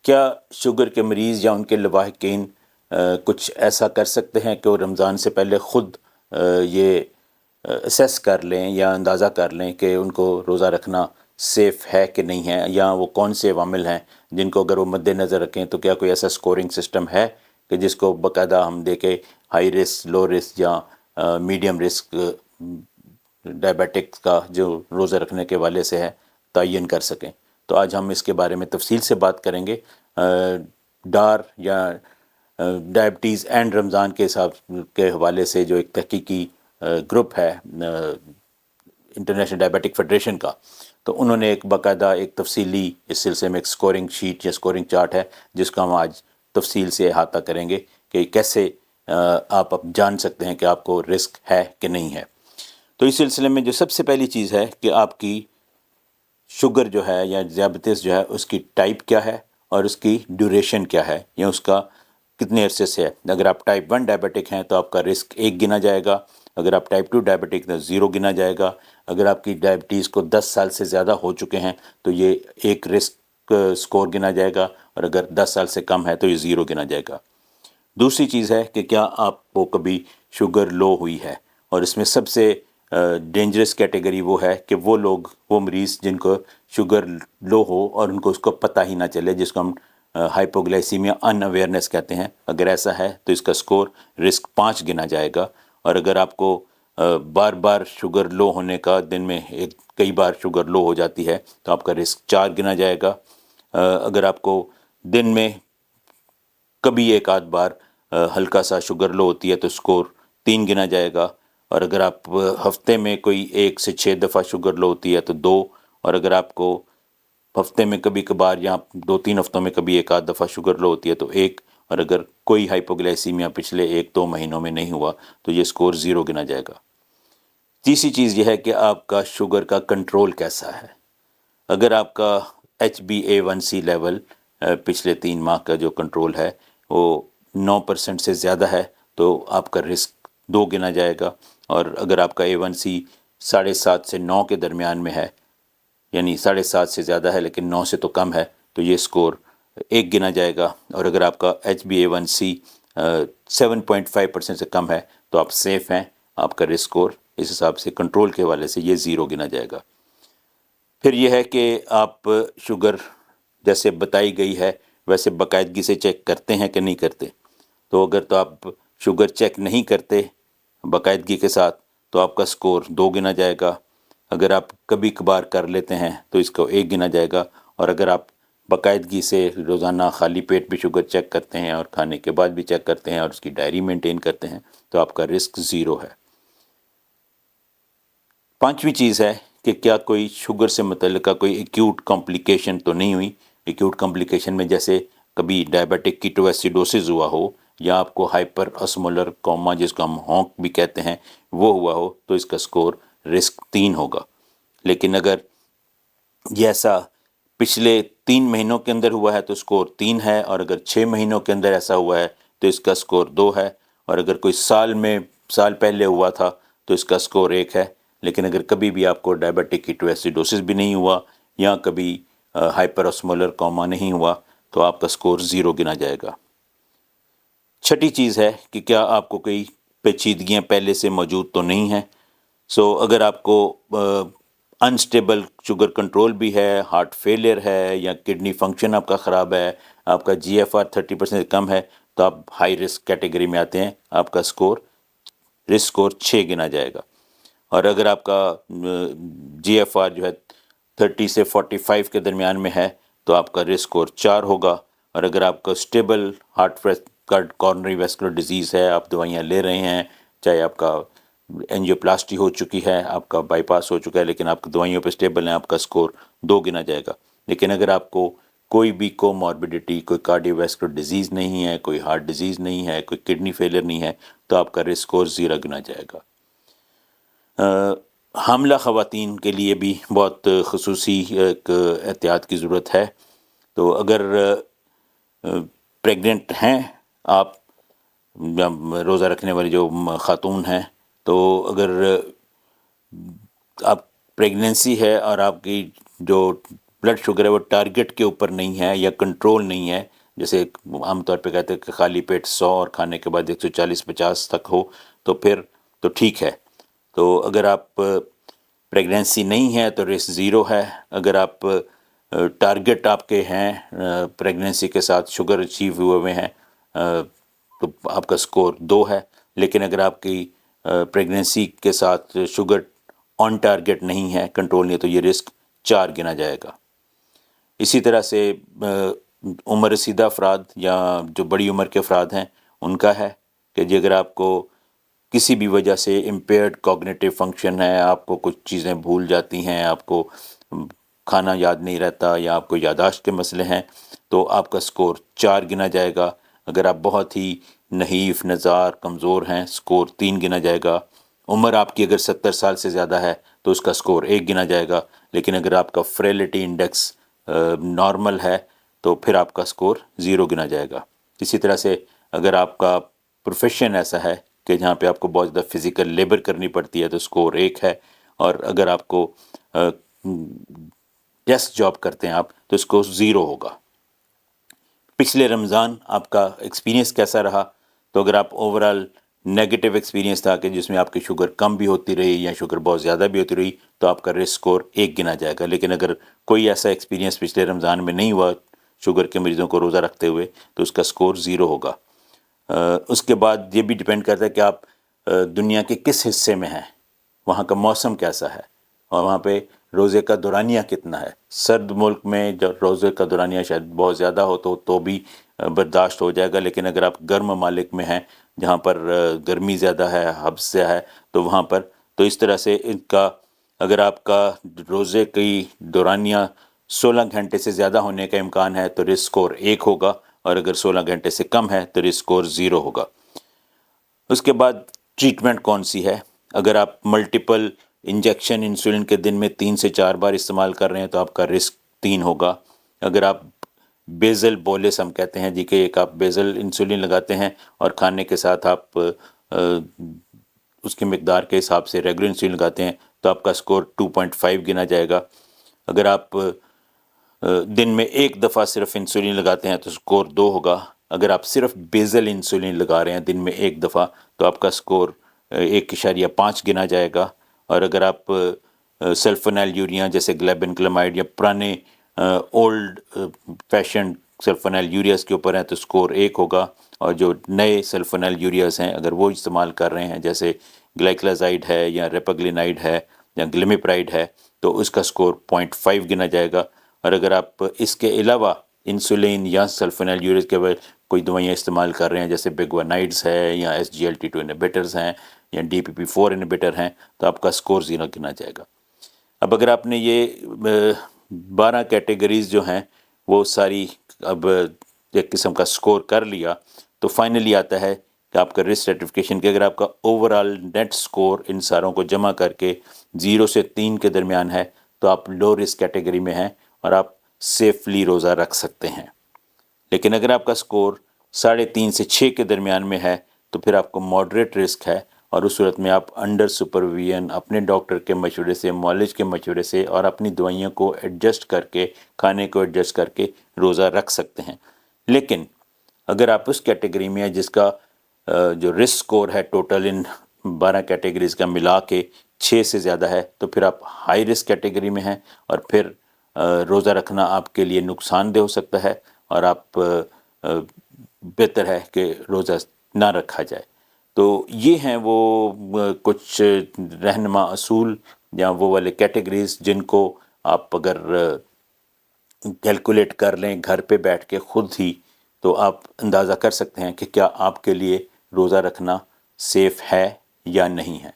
کیا شوگر کے مریض یا ان کے لواحقین کچھ ایسا کر سکتے ہیں کہ وہ رمضان سے پہلے خود یہ اسیس کر لیں یا اندازہ کر لیں کہ ان کو روزہ رکھنا سیف ہے کہ نہیں ہے، یا وہ کون سے عوامل ہیں جن کو اگر وہ مد نظر رکھیں تو کیا کوئی ایسا سکورنگ سسٹم ہے کہ جس کو باقاعدہ ہم دیکھیں ہائی رسک، لو رسک یا میڈیم رسک ڈائبیٹک کا جو روزہ رکھنے کے والے سے ہے تعین کر سکیں؟ تو آج ہم اس کے بارے میں تفصیل سے بات کریں گے۔ ڈار یا ڈائبٹیز اینڈ رمضان کے حساب کے حوالے سے جو ایک تحقیقی گروپ ہے انٹرنیشنل ڈائبیٹک فیڈریشن کا، تو انہوں نے ایک باقاعدہ ایک تفصیلی اس سلسلے میں ایک سکورنگ شیٹ یا سکورنگ چارٹ ہے جس کا ہم آج تفصیل سے احاطہ کریں گے کہ کیسے آپ اب جان سکتے ہیں کہ آپ کو رسک ہے کہ نہیں ہے۔ تو اس سلسلے میں جو سب سے پہلی چیز ہے کہ آپ کی شوگر جو ہے یا ذیابیطس جو ہے اس کی ٹائپ کیا ہے اور اس کی ڈیوریشن کیا ہے، یا اس کا کتنے عرصے سے ہے۔ اگر آپ ٹائپ 1 ڈائبیٹک ہیں تو آپ کا رسک 1 گنا جائے گا، اگر آپ ٹائپ 2 ڈائبیٹک تو 0 گنا جائے گا، اگر آپ کی ڈائبٹیز کو 10 سال سے زیادہ ہو چکے ہیں تو یہ ایک رسک سکور گنا جائے گا، اور اگر 10 سال سے کم ہے تو یہ 0 گنا جائے گا۔ دوسری چیز ہے کہ کیا آپ کو کبھی شوگر لو ہوئی ہے، اور اس میں سب سے ڈینجرس کیٹیگری وہ ہے کہ وہ لوگ، وہ مریض جن کو شوگر لو ہو اور ان کو اس کو پتہ ہی نہ چلے، جس کو ہم ہائپوگلائسیمیا ان اویئرنیس کہتے ہیں۔ اگر ایسا ہے تو اس کا سکور رسک 5 گنا جائے گا، اور اگر آپ کو بار بار شوگر لو ہونے کا، دن میں کئی بار شوگر لو ہو جاتی ہے تو آپ کا رسک 4 گنا جائے گا۔ اگر آپ کو دن میں کبھی ایک آدھ بار ہلکا سا شوگر لو ہوتی ہے تو سکور 3 گنا جائے گا، اور اگر آپ ہفتے میں کوئی 1 سے 6 دفعہ شوگر لو ہوتی ہے تو 2، اور اگر آپ کو ہفتے میں کبھی کبھار یا 2-3 ہفتوں میں کبھی ایک آدھ دفعہ شوگر لو ہوتی ہے تو 1، اور اگر کوئی ہائپوگلائسیمیا پچھلے 1-2 مہینوں میں نہیں ہوا تو یہ سکور 0 گنا جائے گا۔ تیسری چیز یہ ہے کہ آپ کا شوگر کا کنٹرول کیسا ہے۔ اگر آپ کا HbA1c لیول پچھلے 3 ماہ کا جو کنٹرول ہے وہ 9% سے زیادہ ہے تو آپ کا رسک 2 گنا جائے گا، اور اگر آپ کا A1c 7.5 سے 9 کے درمیان میں ہے، یعنی 7.5 سے زیادہ ہے لیکن 9 سے تو کم ہے، تو یہ سکور 1 گنا جائے گا، اور اگر آپ کا HbA1c 7.5% سے کم ہے تو آپ سیف ہیں، آپ کا رسک سکور اس حساب سے کنٹرول کے حوالے سے یہ 0 گنا جائے گا۔ پھر یہ ہے کہ آپ شوگر جیسے بتائی گئی ہے ویسے باقاعدگی سے چیک کرتے ہیں کہ نہیں کرتے۔ تو اگر تو آپ شوگر چیک نہیں کرتے باقاعدگی کے ساتھ تو آپ کا سکور 2 گنا جائے گا، اگر آپ کبھی کبھار کر لیتے ہیں تو اس کو 1 گنا جائے گا، اور اگر آپ باقاعدگی سے روزانہ خالی پیٹ بھی شوگر چیک کرتے ہیں اور کھانے کے بعد بھی چیک کرتے ہیں اور اس کی ڈائری مینٹین کرتے ہیں تو آپ کا رسک 0 ہے۔ پانچویں چیز ہے کہ کیا کوئی شوگر سے متعلقہ کوئی ایکیوٹ کمپلیکیشن تو نہیں ہوئی۔ ایکیوٹ کمپلیکیشن میں جیسے کبھی ڈائبیٹک کیٹویسیڈوسز ہوا ہو، یا آپ کو ہائپر اسمولر کوما جس کو ہم ہونک بھی کہتے ہیں وہ ہوا ہو تو اس کا سکور رسک 3 ہوگا۔ لیکن اگر یہ ایسا پچھلے 3 مہینوں کے اندر ہوا ہے تو سکور 3 ہے، اور اگر 6 مہینوں کے اندر ایسا ہوا ہے تو اس کا سکور 2 ہے، اور اگر کوئی سال پہلے ہوا تھا تو اس کا سکور 1 ہے۔ لیکن اگر کبھی بھی آپ کو ڈائبیٹک کیٹویسیڈوسس بھی نہیں ہوا یا کبھی ہائپر اسمولر کوما نہیں ہوا تو آپ کا سکور 0 گنا جائے گا۔ چھٹی چیز ہے کہ کیا آپ کو کوئی پیچیدگیاں پہلے سے موجود تو نہیں ہیں۔ اگر آپ کو انسٹیبل شوگر کنٹرول بھی ہے، ہارٹ فیلئر ہے، یا کڈنی فنکشن آپ کا خراب ہے، آپ کا GFR 30% سے کم ہے تو آپ ہائی رسک کیٹیگری میں آتے ہیں، آپ کا رسک سکور 6 گنا جائے گا۔ اور اگر آپ کا GFR جو ہے 30 سے 45 کے درمیان میں ہے تو آپ کا رسک سکور 4 ہوگا، اور اگر آپ کا اسٹیبل کارنری ویسکولر ڈیزیز ہے، آپ دوائیاں لے رہے ہیں، چاہے آپ کا اینجیوپلاسٹی ہو چکی ہے، آپ کا بائی پاس ہو چکا ہے لیکن آپ دوائیوں پہ اسٹیبل ہیں، آپ کا سکور 2 گنا جائے گا۔ لیکن اگر آپ کو کوئی بھی کوماربیڈیٹی، کوئی کارڈیو ویسکولر ڈیزیز نہیں ہے، کوئی ہارٹ ڈیزیز نہیں ہے، کوئی کڈنی فیلئر نہیں ہے تو آپ کا رسک سکور 0 گنا جائے گا۔ حاملہ خواتین کے لیے بھی بہت خصوصی ایک احتیاط کی ضرورت ہے۔ تو اگر پریگننٹ ہیں آپ، روزہ رکھنے والی جو خاتون ہیں، تو اگر آپ پریگننسی ہے اور آپ کی جو بلڈ شوگر ہے وہ ٹارگٹ کے اوپر نہیں ہے یا کنٹرول نہیں ہے، جیسے عام طور پہ کہتے ہیں کہ خالی پیٹ 100 اور کھانے کے بعد 140-50 تک ہو تو پھر تو ٹھیک ہے. تو اگر آپ پریگنینسی نہیں ہے تو رسک 0 ہے. اگر آپ ٹارگٹ آپ کے ہیں پریگنینسی کے ساتھ شوگر اچیو ہوئے ہوئے ہیں تو آپ کا سکور 2 ہے. لیکن اگر آپ کی پریگنینسی کے ساتھ شوگر آن ٹارگٹ نہیں ہے، کنٹرول نہیں ہے، تو یہ رسک 4 گنا جائے گا. اسی طرح سے عمر رسیدہ افراد یا جو بڑی عمر کے افراد ہیں ان کا ہے کہ جی اگر آپ کو کسی بھی وجہ سے امپیئرڈ کوگنیٹیو فنکشن ہے، آپ کو کچھ چیزیں بھول جاتی ہیں، آپ کو کھانا یاد نہیں رہتا یا آپ کو یادداشت کے مسئلے ہیں، تو آپ کا سکور 4 گنا جائے گا. اگر آپ بہت ہی نحیف نژار کمزور ہیں، سکور 3 گنا جائے گا. عمر آپ کی اگر 70 سال سے زیادہ ہے تو اس کا سکور 1 گنا جائے گا. لیکن اگر آپ کا فریلٹی انڈیکس نارمل ہے تو پھر آپ کا سکور 0 گنا جائے گا. اسی طرح سے اگر آپ کا پروفیشن ایسا ہے کہ جہاں پہ آپ کو بہت زیادہ فزیکل لیبر کرنی پڑتی ہے تو سکور 1 ہے. اور اگر آپ کو ڈیسک جاب کرتے ہیں آپ تو سکور 0 ہوگا. پچھلے رمضان آپ کا ایکسپیرینس کیسا رہا؟ تو اگر آپ اوورال نیگیٹو ایکسپیرینس تھا کہ جس میں آپ کی شوگر کم بھی ہوتی رہی یا شوگر بہت زیادہ بھی ہوتی رہی تو آپ کا رسک سکور 1 گنا جائے گا. لیکن اگر کوئی ایسا ایکسپیرینس پچھلے رمضان میں نہیں ہوا شوگر کے مریضوں کو روزہ رکھتے ہوئے تو اس کا سکور 0 ہوگا. اس کے بعد یہ بھی ڈیپینڈ کرتا ہے کہ آپ دنیا کے کس حصے میں ہیں، وہاں کا موسم کیسا ہے اور وہاں پہ روزے کا دورانیہ کتنا ہے. سرد ملک میں جب روزے کا دورانیہ شاید بہت زیادہ ہو تو بھی برداشت ہو جائے گا. لیکن اگر آپ گرم ممالک میں ہیں جہاں پر گرمی زیادہ ہے، حبس سے ہے، تو وہاں پر تو اس طرح سے ان کا اگر آپ کا روزے کی دورانیہ 16 گھنٹے سے زیادہ ہونے کا امکان ہے تو رسک سکور 1 ہوگا، اور اگر 16 گھنٹے سے کم ہے تو رسک سکور 0 ہوگا. اس کے بعد ٹریٹمنٹ کون سی ہے؟ اگر آپ ملٹیپل انجیکشن انسولین کے دن میں 3 سے 4 بار استعمال کر رہے ہیں تو آپ کا رسک 3 ہوگا. اگر آپ بیزل بولس ہم کہتے ہیں جی کہ ایک آپ بیزل انسولین لگاتے ہیں اور کھانے کے ساتھ آپ اس کی مقدار کے حساب سے ریگولر انسولین لگاتے ہیں تو آپ کا سکور 2.5 گنا جائے گا. اگر آپ دن میں 1 دفعہ صرف انسولین لگاتے ہیں تو سکور 2 ہوگا. اگر آپ صرف بیزل انسولین لگا رہے ہیں دن میں 1 دفعہ تو آپ کا سکور 1.5 گنا جائے گا. اور اگر آپ سلفونیل یوریا جیسے گلیبن-کلامائڈ یا پرانے اولڈ فیشنڈ سلفونیل یوریاز کے اوپر ہیں تو سکور 1 ہوگا. اور جو نئے سلفونیل یوریاز ہیں اگر وہ استعمال کر رہے ہیں جیسے گلائکلازائڈ ہے یا ریپاگلینائڈ ہے یا گلیمیپرائڈ ہے تو اس کا سکور 0.5 گنا جائے گا. اور اگر آپ اس کے علاوہ انسولین یا سلفونیل یوریاز کے کوئی دوائیاں استعمال کر رہے ہیں جیسے بیگوانائڈز ہے یا SGLT2 انہیبیٹرز ہیں یا DPP4 انہیبیٹر ہیں تو آپ کا سکور 0 گنا جائے گا. اب اگر آپ نے یہ 12 کیٹیگریز جو ہیں وہ ساری اب ایک قسم کا سکور کر لیا تو فائنلی آتا ہے کہ آپ کا رسک سرٹیفکیشن کہ اگر آپ کا اوورال نیٹ سکور ان ساروں کو جمع کر کے 0 سے 3 کے درمیان ہے تو آپ لو رسک کیٹیگری میں ہیں اور آپ سیفلی روزہ رکھ سکتے ہیں. لیکن اگر آپ کا سکور 3.5 سے 6 کے درمیان میں ہے تو پھر آپ کو ماڈریٹ رسک ہے، اور اس صورت میں آپ انڈر سپرویژن اپنے ڈاکٹر کے مشورے سے، معالج کے مشورے سے اور اپنی دوائیوں کو ایڈجسٹ کر کے، کھانے کو ایڈجسٹ کر کے روزہ رکھ سکتے ہیں. لیکن اگر آپ اس کیٹیگری میں ہیں جس کا جو رسک سکور ہے ٹوٹل ان 12 کیٹیگریز کا ملا کے 6 سے زیادہ ہے تو پھر آپ ہائی رسک کیٹیگری میں ہیں، اور پھر روزہ رکھنا آپ کے لیے نقصان دہ ہو سکتا ہے اور آپ بہتر ہے کہ روزہ نہ رکھا جائے. تو یہ ہیں وہ کچھ رہنما اصول یا وہ والے کیٹیگریز جن کو آپ اگر کیلکولیٹ کر لیں گھر پہ بیٹھ کے خود ہی تو آپ اندازہ کر سکتے ہیں کہ کیا آپ کے لیے روزہ رکھنا سیف ہے یا نہیں ہے.